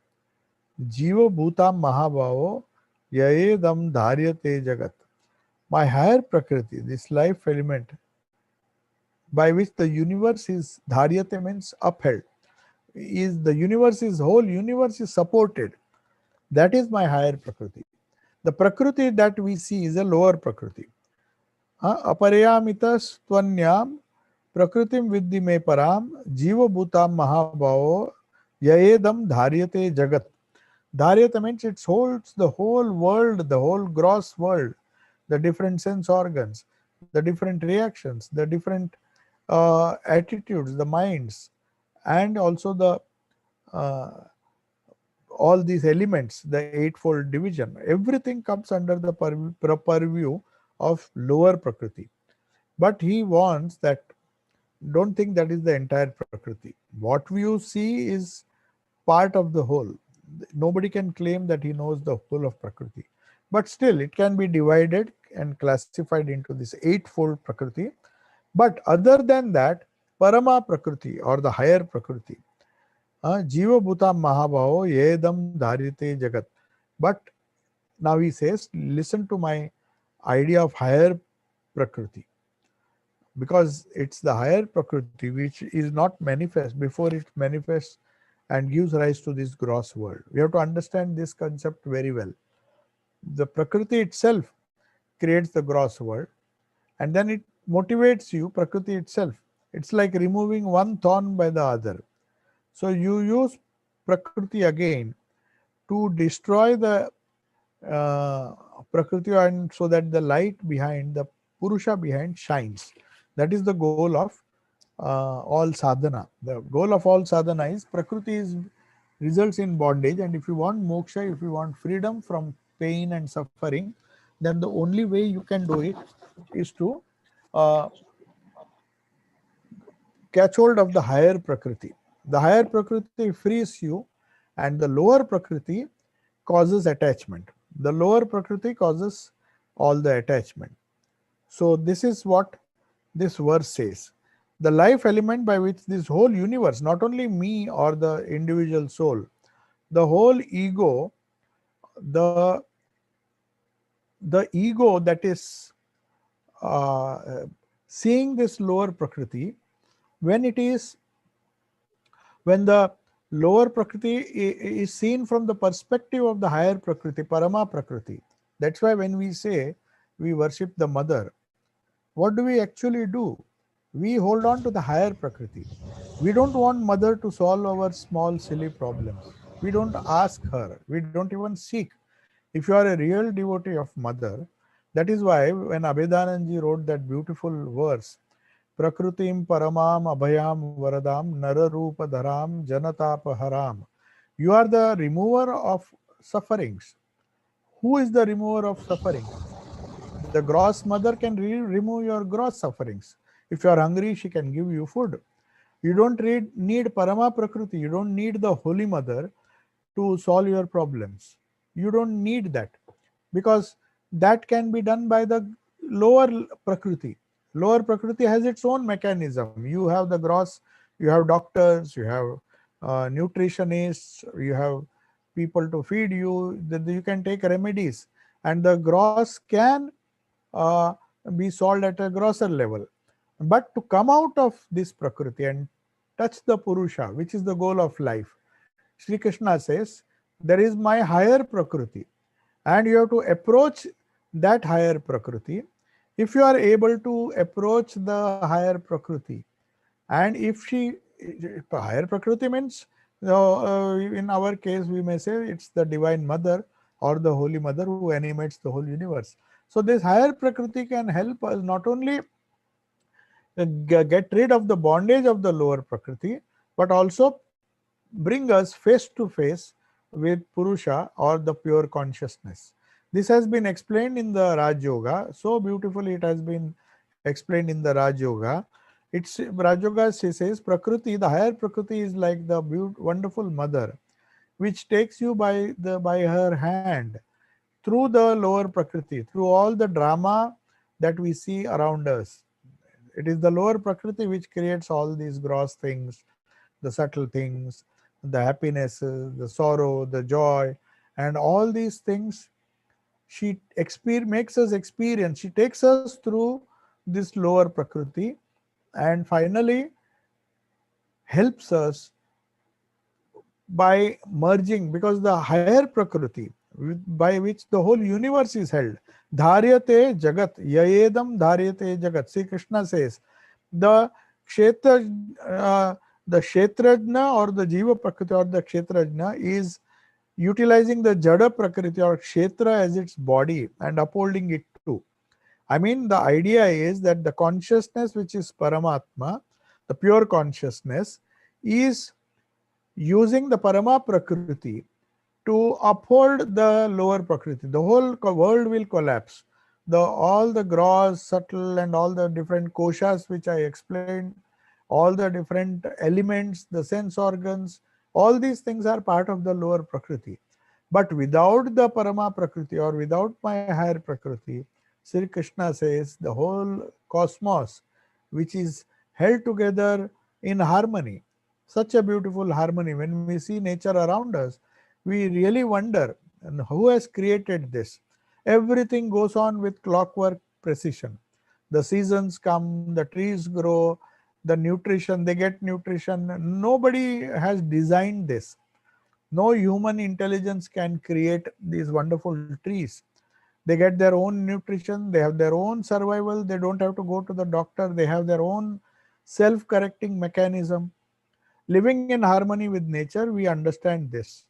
Jiva Bhutam Mahabaho, Yayedam Dharyate Jagat. My higher Prakriti, this life element, by which the universe is dharyate means upheld, is the universe is whole universe is supported. That is my higher Prakriti. The Prakriti that we see is a lower Prakriti. Aparayamita stvanyam prakritim vidhi me param jiva bhutam mahabhavo yayedam dharyate jagat. Dharyate means it holds the whole world, the whole gross world, the different sense organs, the different reactions, the different attitudes, the minds, and also the all these elements, the eightfold division, everything comes under the purview of lower Prakriti. But he wants that, don't think that is the entire Prakriti. What you see is part of the whole. Nobody can claim that he knows the whole of Prakriti. But still, it can be divided and classified into this eightfold Prakriti. But other than that, Parama Prakriti or the higher Prakriti, Jiva Bhuta Mahabhavo Yedam Dharyate Jagat. But now he says, listen to my idea of higher Prakriti, because it's the higher Prakriti which is not manifest before it manifests and gives rise to this gross world. We have to understand this concept very well. The Prakriti itself creates the gross world, and then it motivates you, Prakriti itself. It's like removing one thorn by the other. So you use Prakriti again to destroy the Prakriti, and so that the light behind, the Purusha behind shines. That is the goal of all sadhana. The goal of all sadhana is Prakriti results in bondage, and if you want moksha, if you want freedom from pain and suffering, then the only way you can do it is to catch hold of the higher Prakriti. The higher Prakriti frees you, and the lower Prakriti causes attachment. The lower Prakriti causes all the attachment. So this is what this verse says. The life element by which this whole universe, not only me or the individual soul, the whole ego, the ego that is seeing this lower Prakriti, when it is, when the lower Prakriti is seen from the perspective of the higher Prakriti, Parama Prakriti. That's why when we say we worship the mother, what do we actually do? We hold on to the higher Prakriti. We don't want mother to solve our small silly problems. We don't ask her. We don't even seek. If you are a real devotee of mother, that is why when Abhedananji wrote that beautiful verse, Prakrutim Paramam Abhayam Varadam Nararupa Dharam Janatapa Haram. You are the remover of sufferings. Who is the remover of sufferings? The gross mother can remove your gross sufferings. If you are hungry, she can give you food. You don't need Parama Prakriti. You don't need the Holy Mother to solve your problems. You don't need that, because that can be done by the lower Prakriti. Lower Prakriti has its own mechanism. You have the gross, you have doctors, you have nutritionists, you have people to feed you, you can take remedies, and the gross can uh, be solved at a grosser level. But to come out of this Prakriti and touch the Purusha, which is the goal of life, Sri Krishna says, there is my higher Prakriti, and you have to approach that higher Prakriti. If you are able to approach the higher Prakriti, and if higher Prakriti means, in our case, we may say it's the Divine Mother or the Holy Mother who animates the whole universe. So this higher Prakriti can help us not only get rid of the bondage of the lower Prakriti, but also bring us face to face with Purusha or the pure consciousness. This has been explained in the Raj Yoga. So beautifully it has been explained in the Raj Yoga. It's Raj Yoga says Prakriti, the higher Prakriti is like the wonderful mother, which takes you by her hand through the lower Prakriti, through all the drama that we see around us. It is the lower Prakriti which creates all these gross things, the subtle things, the happinesses, the sorrow, the joy, and all these things she makes us experience. She takes us through this lower Prakriti and finally helps us by merging, because the higher Prakriti by which the whole universe is held, Dharyate Jagat, Yayedam Dharyate Jagat. Sri Krishna says, the Kshetra, the Kshetrajna or the Jiva Prakriti or the Kshetrajna is utilizing the Jada Prakriti or Kshetra as its body and upholding it too. I mean, the idea is that the consciousness which is Paramatma, the pure consciousness, is using the Parama Prakriti to uphold the lower Prakriti. The whole world will collapse. All the gross, subtle, and all the different koshas which I explained, all the different elements, the sense organs, all these things are part of the lower Prakriti. But without the Parama Prakriti or without my higher Prakriti, Sri Krishna says the whole cosmos, which is held together in harmony, such a beautiful harmony. When we see nature around us, we really wonder, and who has created this? Everything goes on with clockwork precision. The seasons come, the trees grow, the nutrition, they get nutrition. Nobody has designed this. No human intelligence can create these wonderful trees. They get their own nutrition, they have their own survival, they don't have to go to the doctor, they have their own self-correcting mechanism. Living in harmony with nature, we understand this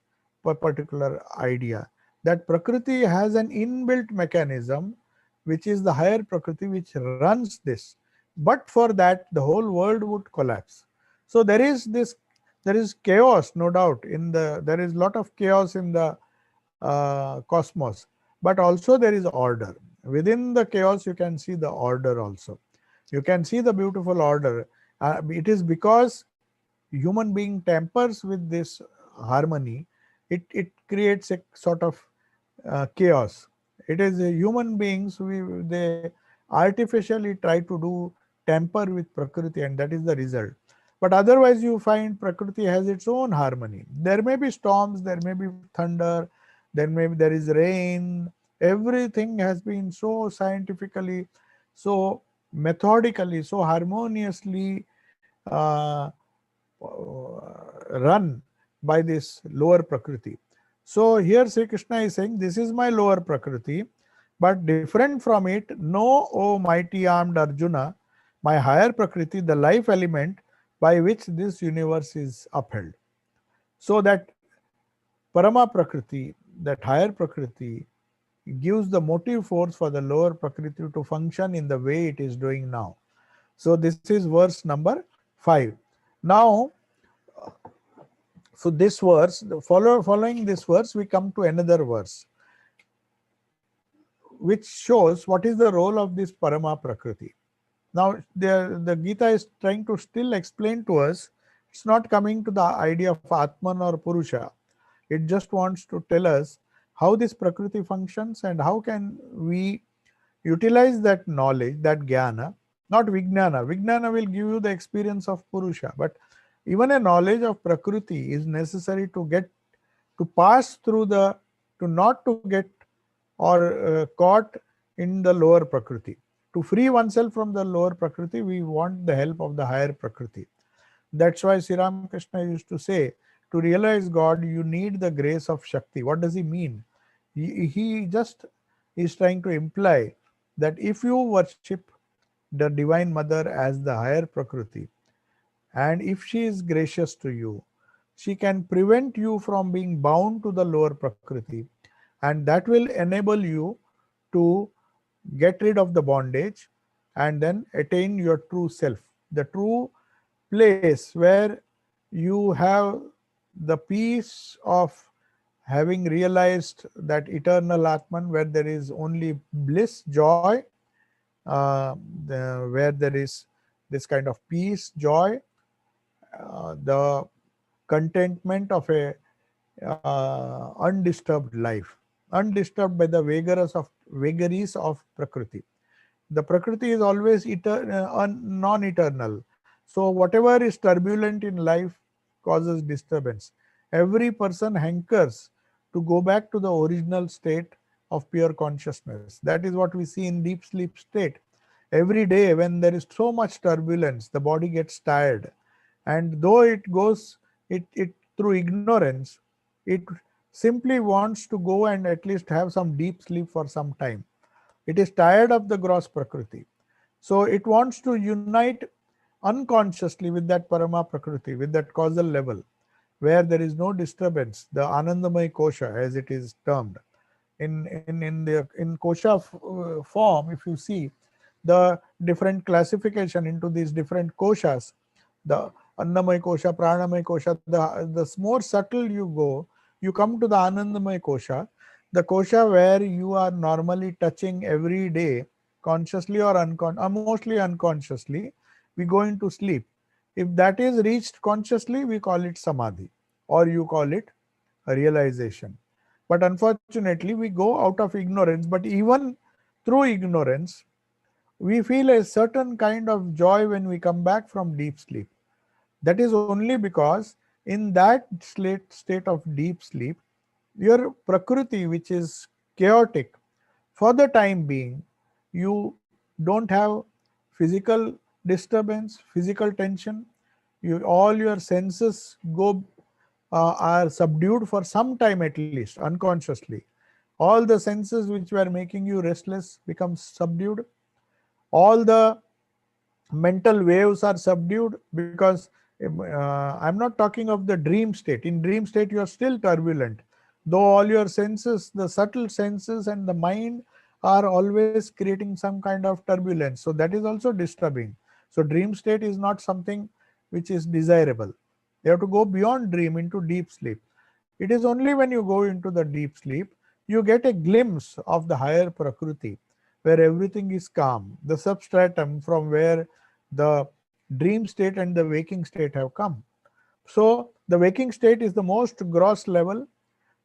particular idea, that Prakriti has an inbuilt mechanism, which is the higher Prakriti, which runs this. But for that, the whole world would collapse. So there is chaos, no doubt. There is a lot of chaos in the cosmos, but also there is order. Within the chaos, you can see the order also. You can see the beautiful order. It is because human being tampers with this harmony, it creates a sort of chaos. It is human beings, they artificially try to do tamper with Prakriti, and that is the result. But otherwise, you find Prakriti has its own harmony. There may be storms, there may be thunder, there is rain. Everything has been so scientifically, so methodically, so harmoniously uh, run by this lower prakriti. So here Sri Krishna is saying, this is my lower prakriti, but different from it, know, O mighty armed Arjuna, my higher prakriti, the life element by which this universe is upheld. So that Parama Prakriti, that higher Prakriti, gives the motive force for the lower Prakriti to function in the way it is doing now. So this is verse number 5. Now, so this verse, following this verse, we come to another verse, which shows what is the role of this Parama Prakriti. Now, the Gita is trying to still explain to us, it's not coming to the idea of Atman or Purusha. It just wants to tell us how this Prakriti functions and how can we utilize that knowledge, that jnana, not Vijnana. Vijnana will give you the experience of Purusha, but even a knowledge of Prakriti is necessary to get, to pass through the, to not to get or caught in the lower Prakriti. To free oneself from the lower Prakriti, we want the help of the higher Prakriti. That's why Sri Ramakrishna used to say, to realize God, you need the grace of Shakti. What does he mean? He just is trying to imply that if you worship the Divine Mother as the higher Prakriti, and if she is gracious to you, she can prevent you from being bound to the lower Prakriti, and that will enable you to get rid of the bondage and then attain your true self, the true place where you have the peace of having realized that eternal Atman, where there is only bliss, joy, where there is this kind of peace, joy, the contentment of a undisturbed life, undisturbed by the vagaries of Prakriti. The Prakriti is always non-eternal. So whatever is turbulent in life causes disturbance. Every person hankers to go back to the original state of pure consciousness. That is what we see in deep sleep state. Every day when there is so much turbulence, the body gets tired. And though it goes, it through ignorance, it simply wants to go and at least have some deep sleep for some time. It is tired of the gross Prakriti. So it wants to unite unconsciously with that Parama Prakriti, with that causal level, where there is no disturbance, the Anandamay Kosha, as it is termed. In Kosha form, if you see the different classification into these different koshas, the Annamay Kosha, Pranamay Kosha, the more subtle you go, you come to the Anandamay Kosha, the kosha where you are normally touching every day, consciously or mostly unconsciously, we go into sleep. If that is reached consciously, we call it samadhi, or you call it a realization. But unfortunately, we go out of ignorance, but even through ignorance, we feel a certain kind of joy when we come back from deep sleep. That is only because in that state of deep sleep, your Prakriti, which is chaotic, for the time being, you don't have physical disturbance, physical tension. All your senses are subdued for some time at least, unconsciously. All the senses which were making you restless become subdued. All the mental waves are subdued because I'm not talking of the dream state. In dream state, you are still turbulent. Though all your senses, the subtle senses and the mind are always creating some kind of turbulence. So that is also disturbing. So dream state is not something which is desirable. You have to go beyond dream into deep sleep. It is only when you go into the deep sleep, you get a glimpse of the higher Prakriti, where everything is calm, the substratum from where the dream state and the waking state have come. So the waking state is the most gross level.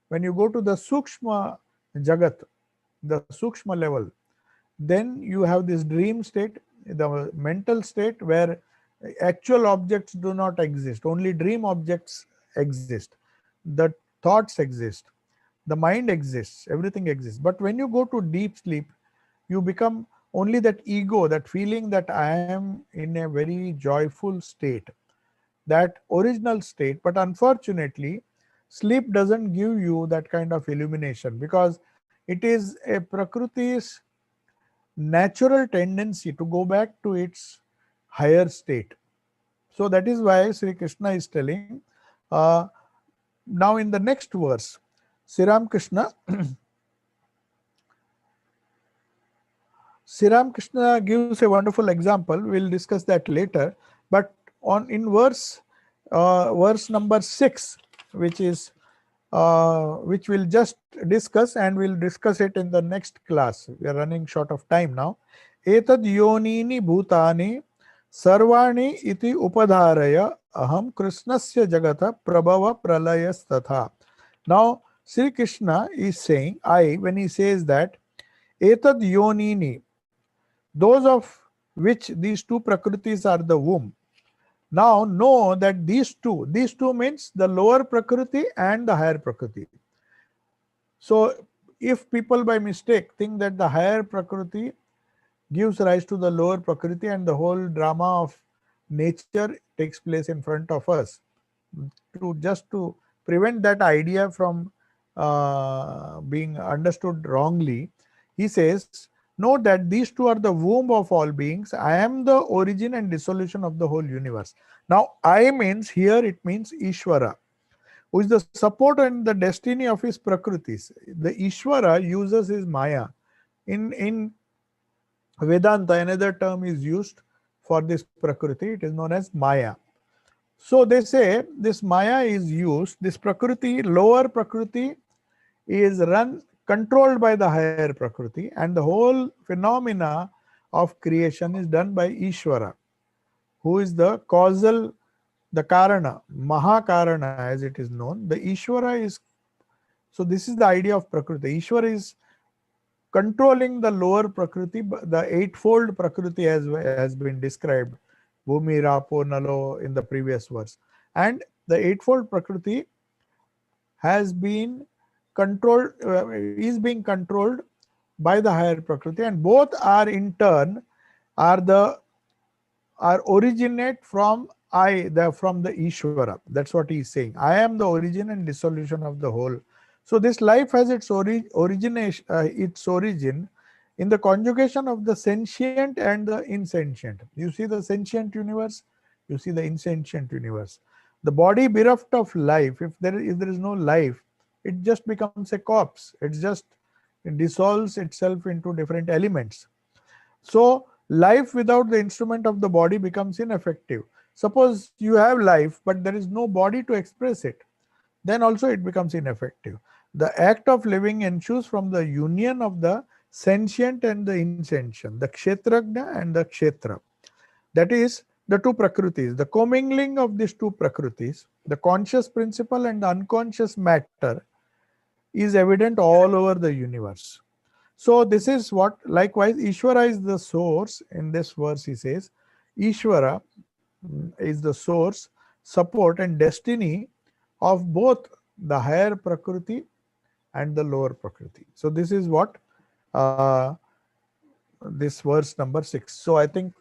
When you go to the Sukshma Jagat, the Sukshma level, then you have this dream state, the mental state where actual objects do not exist, only dream objects exist. The thoughts exist, the mind exists, everything exists. But when you go to deep sleep, you become only that ego, that feeling that I am in a very joyful state, that original state. But unfortunately, sleep doesn't give you that kind of illumination, because it is a Prakriti's natural tendency to go back to its higher state. So that is why Sri Krishna is telling, uh, now in the next verse, Sri Ram Krishna gives a wonderful example. We'll discuss that later. But in verse number 6, which is which we'll just discuss, and we'll discuss it in the next class. We are running short of time now. Etad yonini bhutani sarvani iti upadharaya aham krishnasya jagata prabhava pralayas tatha. Now Sri Krishna is saying, when he says that etad yonini, those of which these two prakritis are the womb. Now know that these two means the lower prakriti and the higher prakriti. So if people by mistake think that the higher prakriti gives rise to the lower prakriti and the whole drama of nature takes place in front of us, to prevent that idea from being understood wrongly, he says, note that these two are the womb of all beings. I am the origin and dissolution of the whole universe. Now I means here, it means Ishvara, who is the support and the destiny of his prakritis. The Ishvara uses his Maya. In Vedanta, another term is used for this prakriti. It is known as Maya. So they say this Maya is used, this prakriti, lower prakriti, is controlled by the higher prakriti, and the whole phenomena of creation is done by Ishvara, who is the causal, the Karana, Mahakarana as it is known. The Ishvara is, so this is the idea of Prakriti. Ishvara is controlling the lower Prakriti, the eightfold Prakriti as has been described, Bhumi, Rapo, Nalo in the previous verse. And the eightfold Prakriti has been controlled, is being controlled by the higher Prakriti, and both are in turn are originate from from the Ishvara. That's what he is saying. I am the origin and dissolution of the whole. So this life has its origin in the conjugation of the sentient and the insentient. You see the sentient universe, you see the insentient universe. The body bereft of life, if there is no life, it just becomes a corpse. It dissolves itself into different elements. So life without the instrument of the body becomes ineffective. Suppose you have life, but there is no body to express it, then also it becomes ineffective. The act of living ensues from the union of the sentient and the insentient, the kshetragna and the kshetra. That is the two prakritis, the commingling of these two prakritis, the conscious principle and the unconscious matter, is evident all over the universe. So this is what, likewise, Ishvara is the source. In this verse he says, Ishvara is the source, support and destiny of both the higher Prakriti and the lower Prakriti. So this is what this verse number 6. So I think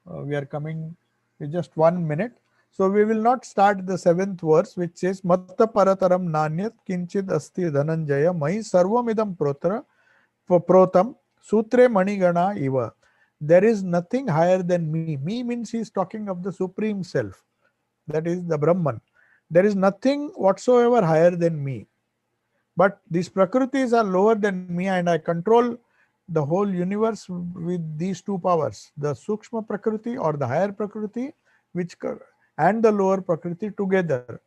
we are coming with just 1 minute. So we will not start the 7th verse, which says, Matta parataram nanyat kinchid asti dhananjaya mai sarvamidam protam sutre manigana iva. There is nothing higher than me. Me means he is talking of the Supreme Self, that is the Brahman. There is nothing whatsoever higher than me. But these Prakritis are lower than me, and I control the whole universe with these two powers, the Sukshma Prakriti or the higher Prakriti, and the lower Prakriti together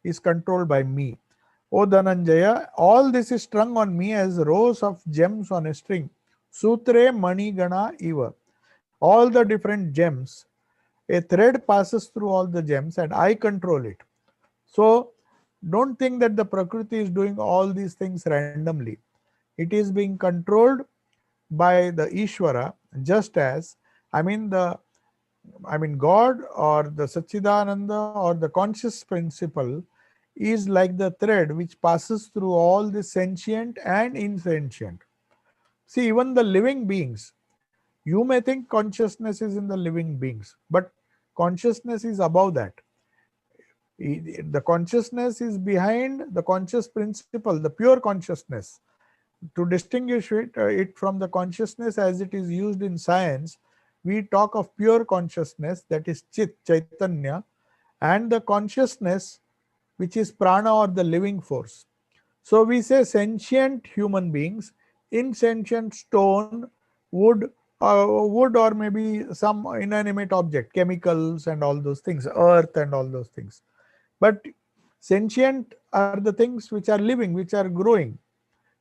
is controlled by me. O Dhananjaya, all this is strung on me as rows of gems on a string. Sutre Mani Gana Iva. All the different gems, a thread passes through all the gems and I control it. So don't think that the Prakriti is doing all these things randomly. It is being controlled by the Ishvara, just as, God or the Satchidananda or the conscious principle is like the thread which passes through all the sentient and insentient. See, even the living beings, You may think consciousness is in the living beings, but consciousness is above that. The consciousness is behind the conscious principle, the pure consciousness. To distinguish it from the consciousness as it is used in science, we talk of pure consciousness, that is Chit, Chaitanya, and the consciousness which is prana or the living force. So we say sentient human beings, insentient stone, wood or maybe some inanimate object, chemicals and all those things, earth and all those things. But sentient are the things which are living, which are growing,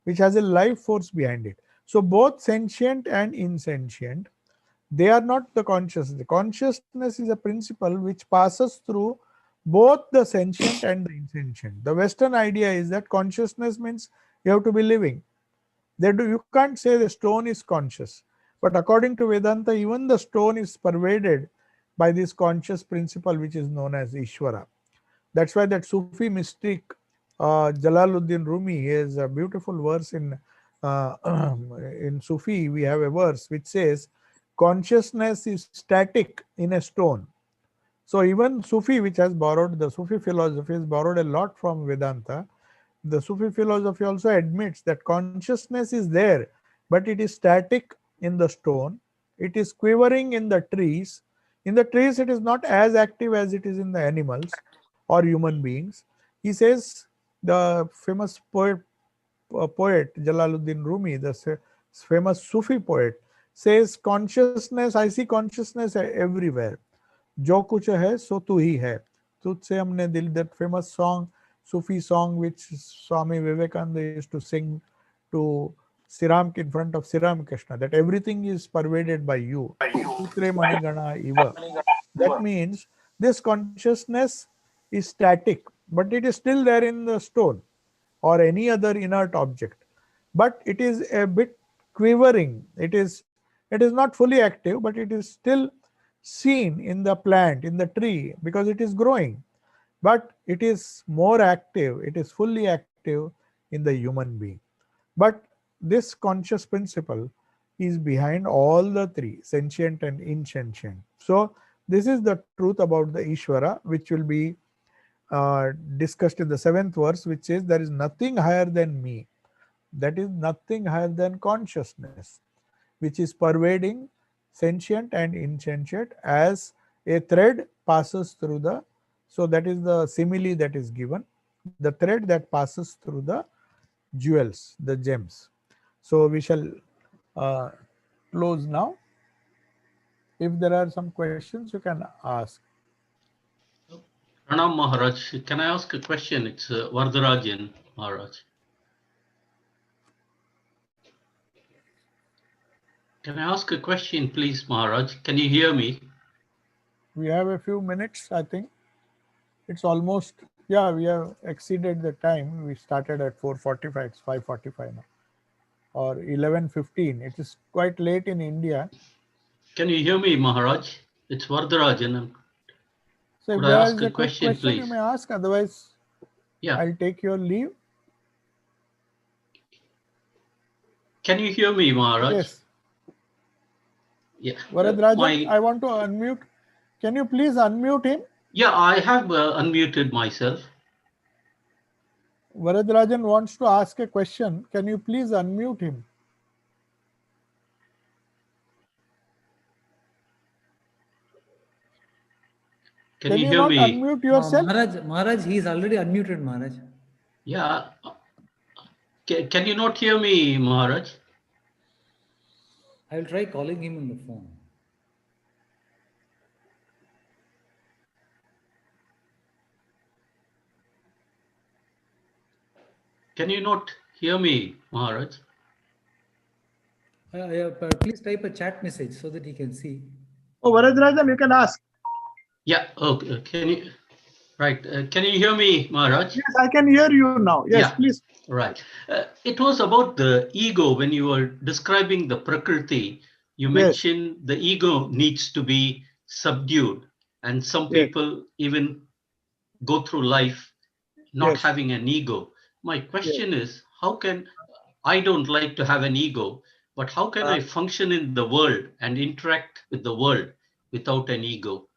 which has a life force behind it. So both sentient and insentient, they are not the consciousness. The consciousness is a principle which passes through both the sentient and the insentient. The Western idea is that consciousness means you have to be living. You can't say the stone is conscious. But according to Vedanta, even the stone is pervaded by this conscious principle which is known as Ishvara. That's why that Sufi mystic Jalaluddin Rumi has a beautiful verse uh, in Sufi. We have a verse which says, consciousness is static in a stone. So even Sufi, which has borrowed, the Sufi philosophy has borrowed a lot from Vedanta. The Sufi philosophy also admits that consciousness is there, but it is static in the stone. It is quivering in the trees. In the trees, it is not as active as it is in the animals or human beings. He says, the famous poet Jalaluddin Rumi, the famous Sufi poet, says, consciousness, I see consciousness everywhere. जो कुछ है सो तू ही है, तुझसे हमने दिल, that famous song, Sufi song which Swami Vivekananda used to sing to Siram in front of Siram Krishna, that everything is pervaded by you. Sutre Manigana Iva. That means this consciousness is static, but it is still there in the stone or any other inert object. But it is a bit quivering. It is not fully active, but it is still seen in the plant, in the tree, because it is growing. But it is more active, it is fully active in the human being. But this conscious principle is behind all the three, sentient and insentient. So this is the truth about the Ishvara, which will be discussed in the 7th verse, which says, there is nothing higher than me. That is nothing higher than consciousness, which is pervading sentient and insentient as a thread passes through the, so that is the simile that is given, the thread that passes through the jewels, the gems. So we shall close now. If there are some questions, you can ask. Pranam Maharaj, can I ask a question? It's Vardarajan Maharaj. Can I ask a question, please, Maharaj? Can you hear me? We have a few minutes, I think. It's almost, yeah, we have exceeded the time. We started at 4:45, it's 5:45 now. Or 11:15. It is quite late in India. Can you hear me, Maharaj? It's Vardarajan. So if Could I there ask is a a quick question, question, you please? may ask. Otherwise, Yeah. I'll take your leave. Can you hear me, Maharaj? Yes. Yeah. Varadrajan, I want to unmute. Can you please unmute him? Yeah, I have unmuted myself. Varadrajan wants to ask a question. Can you please unmute him? Can you you hear not me? unmute yourself? Maharaj, he's already unmuted, Maharaj. Yeah. Can you not hear me, Maharaj? I will try calling him on the phone. Can you not hear me, Maharaj? Please type a chat message so that he can see. Oh, Varadrajan, you can ask. Yeah. Okay. Can you? Right. Can you hear me, Maharaj? Yes, I can hear you now. Yes, Yeah. please. Right. It was about the ego when you were describing the Prakriti. You mentioned the ego needs to be subdued, and some people even go through life not having an ego. My question is, how can I don't like to have an ego, But how can I function in the world and interact with the world without an ego?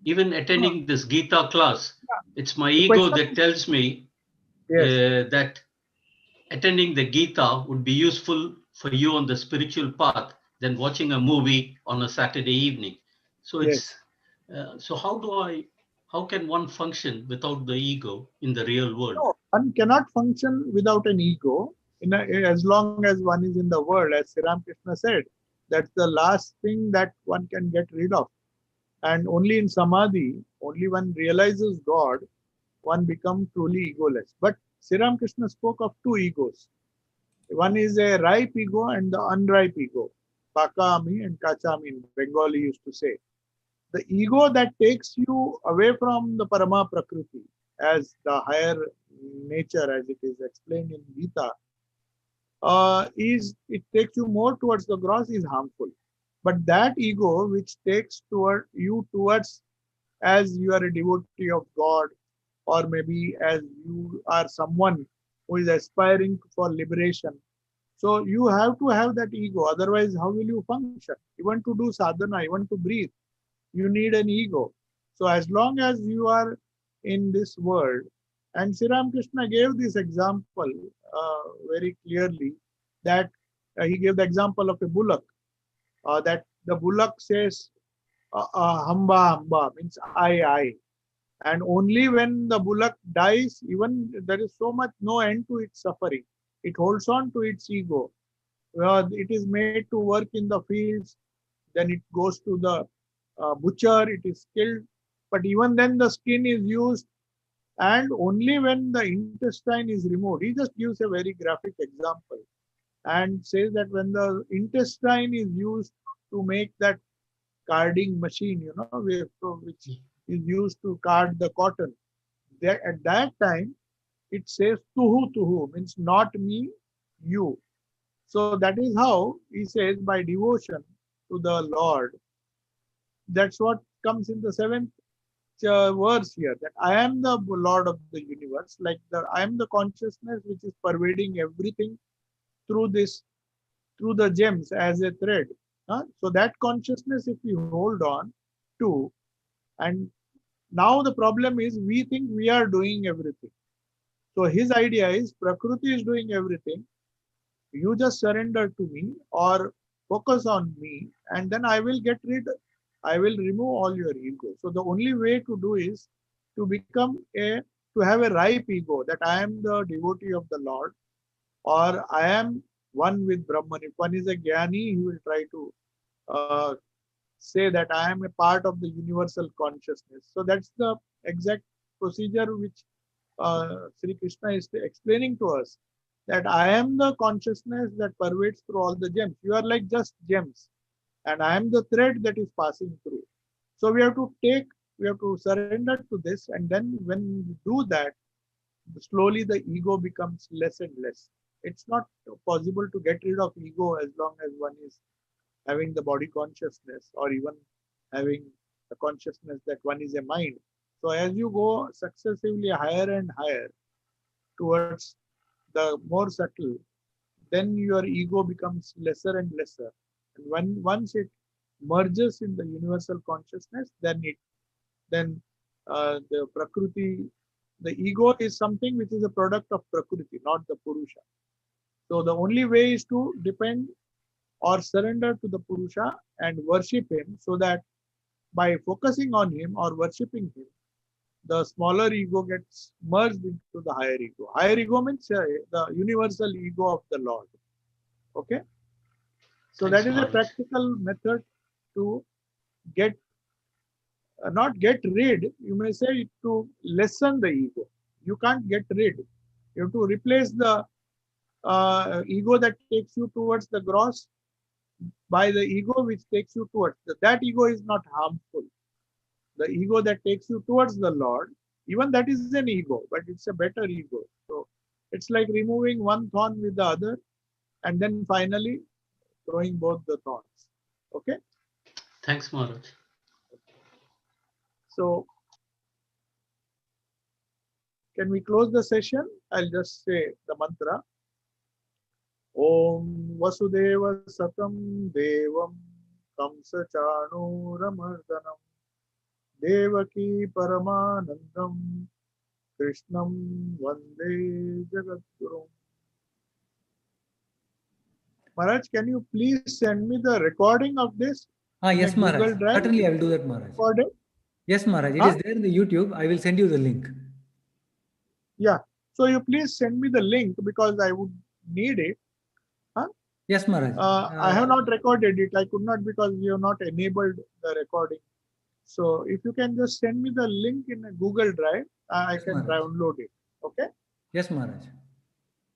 Even No, attending this Gita class, it's my the ego question that tells me yes, that attending the Gita would be useful for you on the spiritual path than watching a movie on a Saturday evening. So it's yes. so how can one function without the ego in the real world? No, one cannot function without an ego as long as one is in the world, as Sri Krishna said. That's the last thing that one can get rid of. And only in samadhi, only one realizes God, one becomes truly egoless. But Sri Krishna spoke of two egos. One is a ripe ego and the unripe ego. Pakami and Kachami in Bengali used to say. The ego that takes you away from the Parama Prakriti as the higher nature, as it is explained in Gita, is it takes you more towards the gross is harmful. But that ego which takes toward you towards as you are a devotee of God, or maybe as you are someone who is aspiring for liberation. So you have to have that ego. Otherwise, how will you function? Even to do sadhana, even to breathe, you need an ego. So as long as you are in this world, and Sri Krishna gave this example very clearly that he gave the example of a bullock, that the bullock says, hamba, hamba, means I. And only when the bullock dies, even there is so much no end to its suffering. It holds on to its ego. It is made to work in the fields, then it goes to the butcher, it is killed. But even then, the skin is used, and only when the intestine is removed. He just gives a very graphic example and says that when the intestine is used to make that carding machine, which is used to card the cotton, at that time it says tuhu tuhu, means not me, you. So that is how he says by devotion to the Lord. That's what comes in the seventh verse here, that I am the Lord of the universe, like I am the consciousness which is pervading everything through this, through the gems as a thread. So that consciousness, if we hold on to, and now the problem is we think we are doing everything. So his idea is Prakriti is doing everything. You just surrender to me or focus on me, and then I will remove all your ego. So the only way to do is to to have a ripe ego that I am the devotee of the Lord, or I am one with Brahman. If one is a Jnani, he will try to say that I am a part of the universal consciousness. So that's the exact procedure which Sri Krishna is explaining to us, that I am the consciousness that pervades through all the gems. You are like just gems, and I am the thread that is passing through. So we have to surrender to this, and then when we do that, slowly the ego becomes less and less. It's not possible to get rid of ego as long as one is having the body consciousness, or even having the consciousness that one is a mind. So as you go successively higher and higher towards the more subtle, then your ego becomes lesser and lesser. And once it merges in the universal consciousness, then the Prakriti, the ego is something which is a product of Prakriti, not the Purusha. So the only way is to depend or surrender to the Purusha and worship him, so that by focusing on him or worshipping him, the smaller ego gets merged into the higher ego. Higher ego means the universal ego of the Lord. Okay? So Thanks, that is a Maharaj. practical method to get, not get rid, you may say, to lessen the ego. You can't get rid. You have to replace the ego that takes you towards the gross by the ego which takes you towards that ego is not harmful. The ego that takes you towards the Lord, even that is an ego, but it's a better ego. So it's like removing one thorn with the other, and then finally throwing both the thorns. Okay? Thanks, Maharaj. So can we close the session? I'll just say the mantra. Om Vasudeva Satam Devam Kamsa Chanuramardanam Devaki Paramanandam Krishnam Vande Jagadgurum. Maharaj, can you please send me the recording of this? Yes, in a Maharaj. Google Drive? Certainly, I will do that, Maharaj. Recording? Yes, Maharaj. It Huh? is there in the YouTube. I will send you the link. Yeah. So you please send me the link because I would need it. Huh? Yes, Maharaj. I have not recorded it. I could not because we have not enabled the recording. So if you can just send me the link in a Google Drive, I Yes, can Maharaj. download it. Okay. Yes, Maharaj.